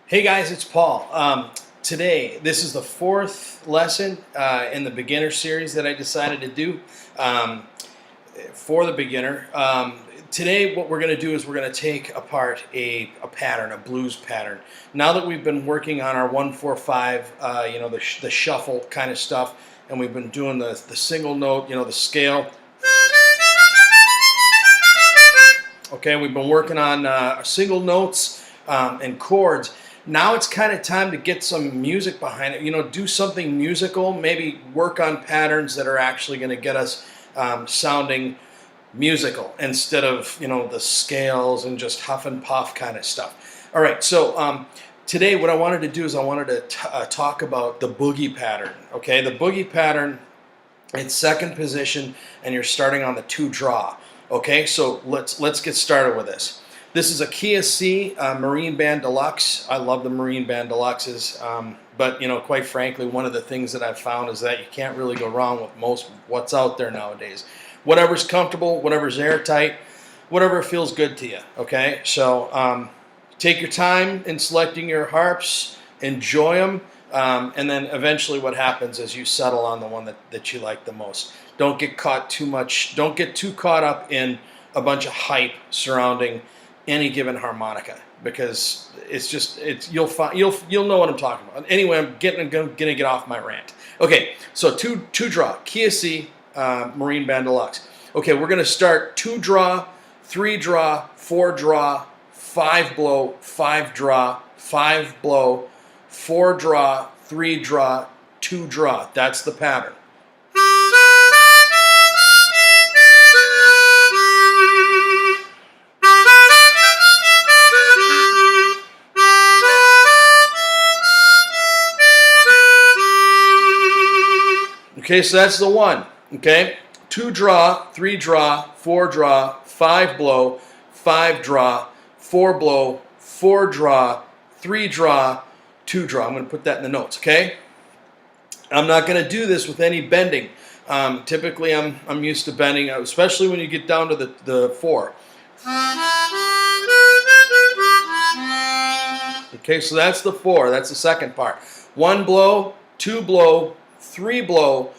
Hey guys, it's Paul. Today, this is the fourth lesson in the beginner series that I decided to do for the beginner. Today, what we're going to do is we're going to take apart a pattern, a blues pattern. Now that we've been working on our 1-4-5, the shuffle kind of stuff, and we've been doing the single note, the scale. Okay, we've been working on single notes and chords. Now it's kind of time to get some music behind it. Do something musical. Maybe work on patterns that are actually going to get us sounding musical instead of the scales and just huff and puff kind of stuff. All right. So today, what I wanted to do is I wanted to talk about the boogie pattern. Okay, the boogie pattern. It's second position, and you're starting on the 2 draw. Okay, so let's get started with this. This is a Key of C Marine Band Deluxe. I love the Marine Band Deluxes, but quite frankly, one of the things that I've found is that you can't really go wrong with most what's out there nowadays. Whatever's comfortable, whatever's airtight, whatever feels good to you. Okay, so take your time in selecting your harps, enjoy them, and then eventually what happens is you settle on the one that you like the most. Don't get caught too much. Don't get too caught up in a bunch of hype surrounding any given harmonica, because you'll know what I'm talking about. Anyway, I'm gonna get off my rant. Okay, so two draw, Key of C, Marine Band Deluxe. Okay, we're gonna start 2 draw, 3 draw, 4 draw, 5 blow, 5 draw, 5 blow, 4 draw, 3 draw, 2 draw. That's the pattern. Okay, so that's the one. Okay, 2 draw, 3 draw, 4 draw, 5 blow, 5 draw, 4 blow, 4 draw, 3 draw, 2 draw. I'm going to put that in the notes. Okay, I'm not going to do this with any bending. Typically, I'm used to bending, especially when you get down to the 4. Okay, so that's the 4. That's the second part. 1 blow, 2 blow, 3 blow,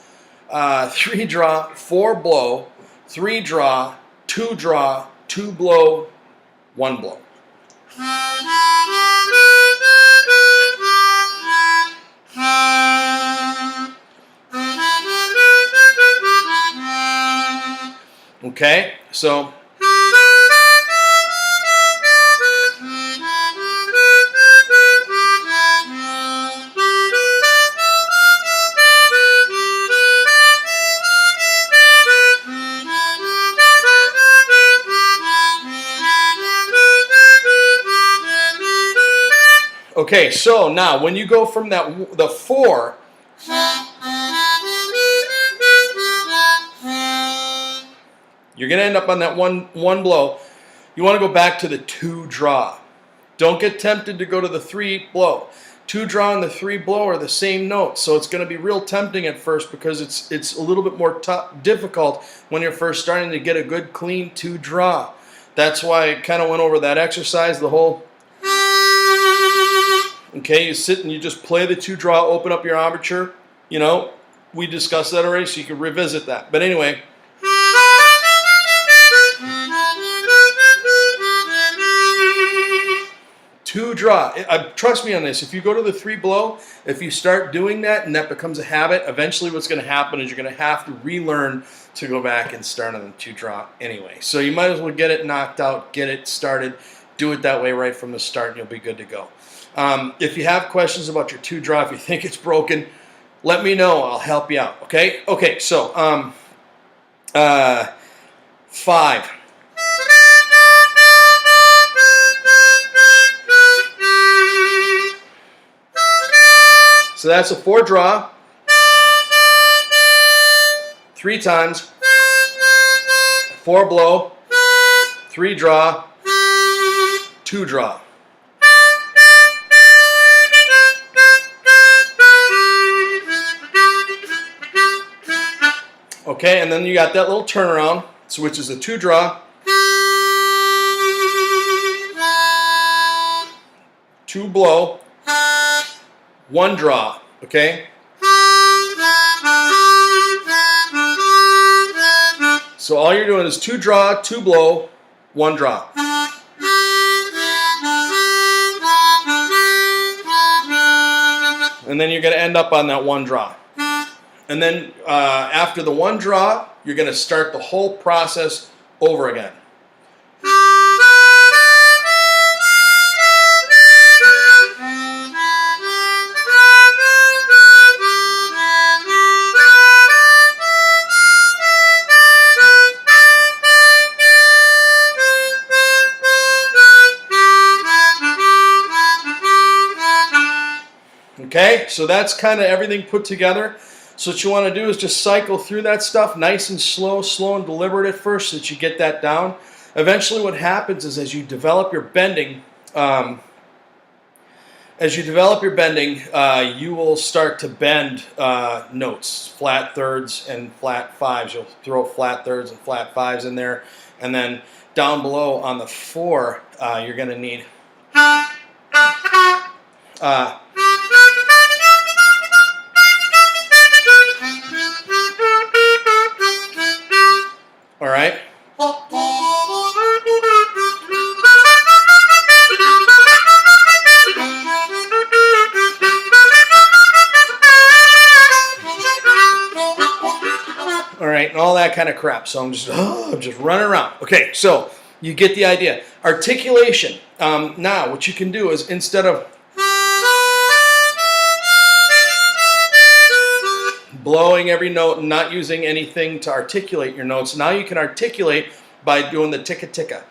3 draw, 4 blow, 3 draw, 2 draw, 2 blow, 1 blow. Okay, so okay, so now when you go from the 4, you're going to end up on that one blow. You want to go back to the 2 draw. Don't get tempted to go to the 3 blow. 2 draw and the 3 blow are the same notes, so it's going to be real tempting at first because it's a little bit more difficult when you're first starting to get a good clean 2 draw. That's why I kind of went over that exercise, the whole. Okay, you sit and you just play the 2 draw, open up your embouchure. We discussed that already, so you can revisit that. But anyway. Two draw. Trust me on this. If you go to the 3 blow, if you start doing that and that becomes a habit, eventually what's going to happen is you're going to have to relearn to go back and start on the 2 draw anyway. So you might as well get it knocked out, get it started, do it that way right from the start, and you'll be good to go. If you have questions about your 2 draw, if you think it's broken, let me know. I'll help you out. Okay. Okay. So 5. So that's a 4 draw, 3 times, 4 blow, 3 draw, 2 draw. Okay, and then you got that little turnaround, which is a 2 draw, 2 blow, 1 draw, okay? So all you're doing is 2 draw, 2 blow, 1 draw. And then you're going to end up on that 1 draw. And then after the 1 draw, you're going to start the whole process over again. Okay, so that's kind of everything put together. So what you want to do is just cycle through that stuff nice and slow and deliberate at first so that you get that down. Eventually what happens is as you develop your bending, you will start to bend notes, flat thirds and flat fives. You'll throw flat thirds and flat fives in there. And then down below on the 4, you're going to need all right. All right, and all that kind of crap. So I'm just running around. Okay, so you get the idea. Articulation. Now, what you can do is instead of blowing every note and not using anything to articulate your notes, now you can articulate by doing the ticka ticka.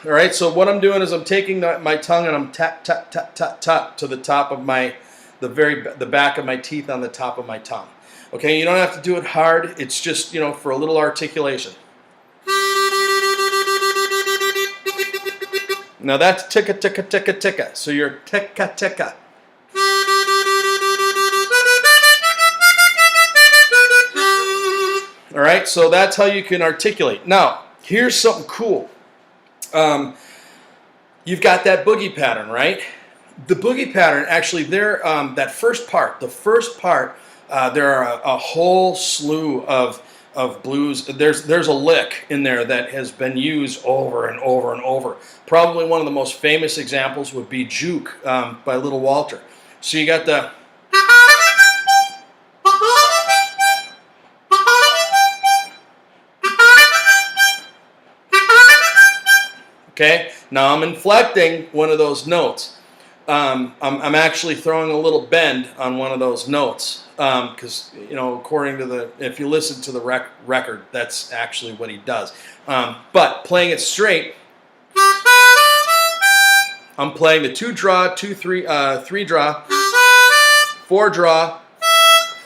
All right, so what I'm doing is I'm taking my tongue and I'm tap tap tap tap tap to the top of the back of my teeth on the top of my tongue. Okay, you don't have to do it hard. It's just, you know, for a little articulation. Now that's ticka ticka ticka ticka. So you're ticka ticka. All right, so that's how you can articulate. Now, here's something cool. You've got that boogie pattern, right? The boogie pattern, actually, that first part, there are a whole slew of blues. There's a lick in there that has been used over and over and over. Probably one of the most famous examples would be Juke by Little Walter. So you got the okay. Now I'm inflecting one of those notes. I'm actually throwing a little bend on one of those notes because, you know, according to if you listen to the record, that's actually what he does. But playing it straight, I'm playing the 2 draw, 2 3 3 draw, 4 draw,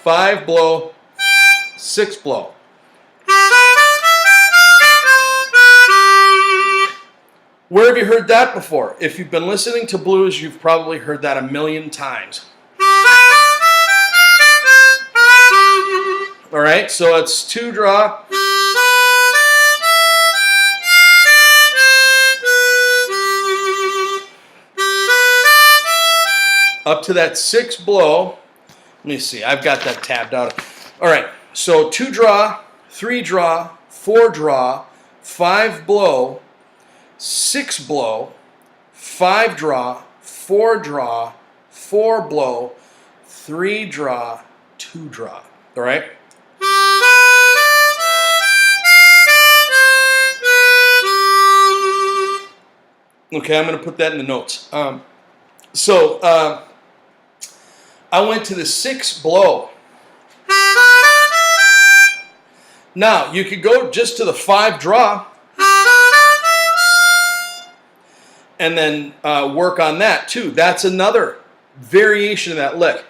5 blow, 6 blow. Where have you heard that before? If you've been listening to blues, you've probably heard that a million times. All right, so it's 2 draw. Up to that 6 blow. Let me see, I've got that tabbed out. All right, so 2 draw, 3 draw, 4 draw, 5 blow, 6 blow, 5 draw, 4 draw, 4 blow, 3 draw, 2 draw. All right? Okay, I'm going to put that in the notes. I went to the 6 blow. Now, you could go just to the 5 draw and then work on that too. That's another variation of that lick.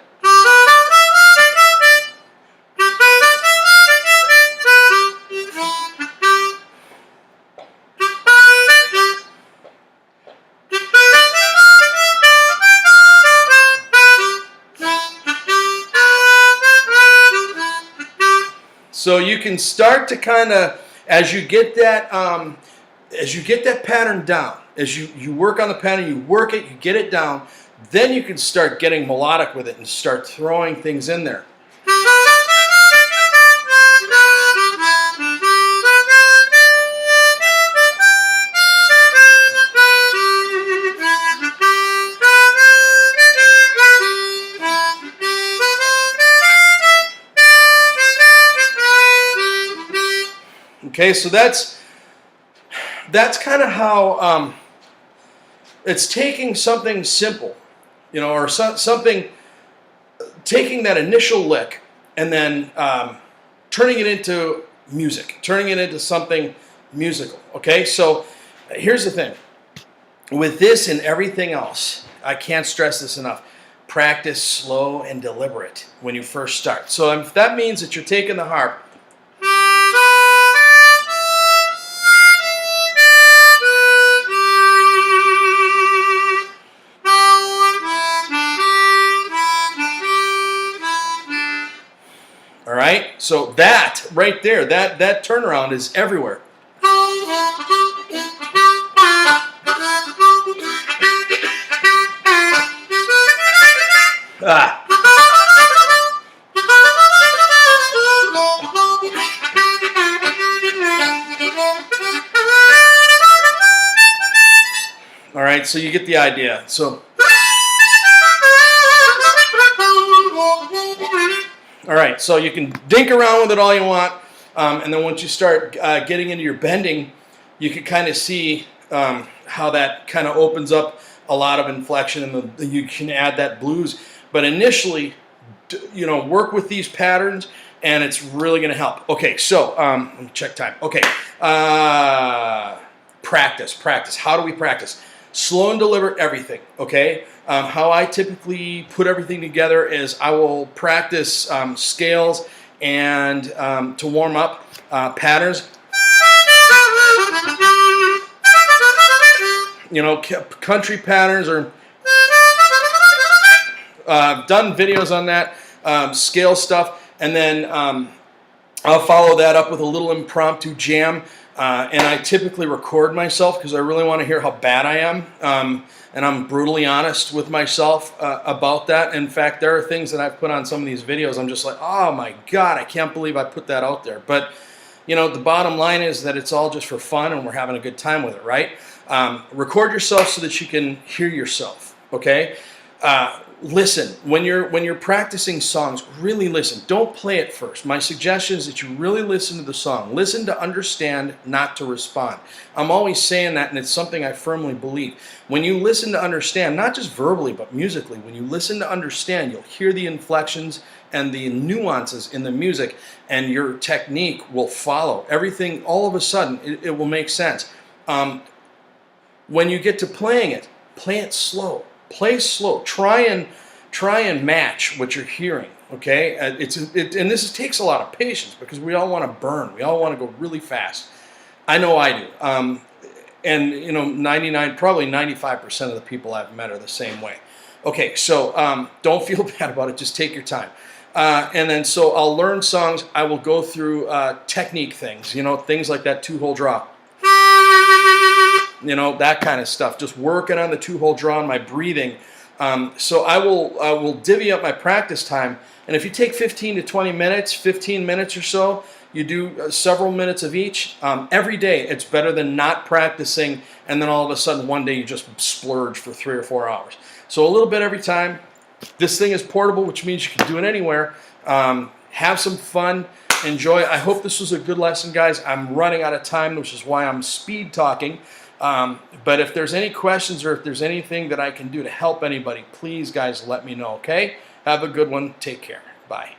So you can start to kind of As you get that pattern down, as you work on the pattern, you work it, you get it down, then you can start getting melodic with it and start throwing things in there. Okay, so that's kind of how it's taking something simple, you know, or something, taking that initial lick and then turning it into music, turning it into something musical. Okay, so here's the thing. With this and everything else, I can't stress this enough. Practice slow and deliberate when you first start. So if that means that you're taking the harp, all right, so that right there, that turnaround is everywhere. Ah. All right, so you get the idea. So, all right, so you can dink around with it all you want, and then once you start getting into your bending, you can kind of see how that kind of opens up a lot of inflection, and you can add that blues. But initially, you know, work with these patterns, and it's really going to help. Okay, so let me check time. Okay, practice. How do we practice? Slow and deliberate everything. Okay. How I typically put everything together is I will practice scales and to warm up patterns. You know, country patterns, or I've done videos on that, scale stuff, and then I'll follow that up with a little impromptu jam. And I typically record myself because I really want to hear how bad I am. And I'm brutally honest with myself about that. In fact, there are things that I've put on some of these videos. I'm just like, oh my God, I can't believe I put that out there. But, you know, the bottom line is that it's all just for fun and we're having a good time with it, right? Record yourself so that you can hear yourself, okay? Listen, when you're practicing songs, really listen. Don't play it first. My suggestion is that you really listen to the song. Listen to understand, not to respond. I'm always saying that, and it's something I firmly believe. When you listen to understand, not just verbally, but musically, when you listen to understand, you'll hear the inflections and the nuances in the music, and your technique will follow. Everything, all of a sudden, it will make sense. When you get to playing it, play it slow. Play slow. Try and match what you're hearing. Okay, and this takes a lot of patience because we all want to burn. We all want to go really fast. I know I do. And you know, probably 95% of the people I've met are the same way. Okay, so don't feel bad about it. Just take your time. And then so I'll learn songs. I will go through technique things. You know, things like that 2-hole draw. You know, that kind of stuff. Just working on the 2-hole draw and my breathing. So I will divvy up my practice time. And if you take 15 to 20 minutes, 15 minutes or so, you do several minutes of each. Every day, it's better than not practicing, and then all of a sudden one day you just splurge for 3 or 4 hours. So a little bit every time. This thing is portable, which means you can do it anywhere. Have some fun. Enjoy. I hope this was a good lesson, guys. I'm running out of time, which is why I'm speed talking. But if there's any questions or if there's anything that I can do to help anybody, please, guys, let me know, okay? Have a good one. Take care. Bye.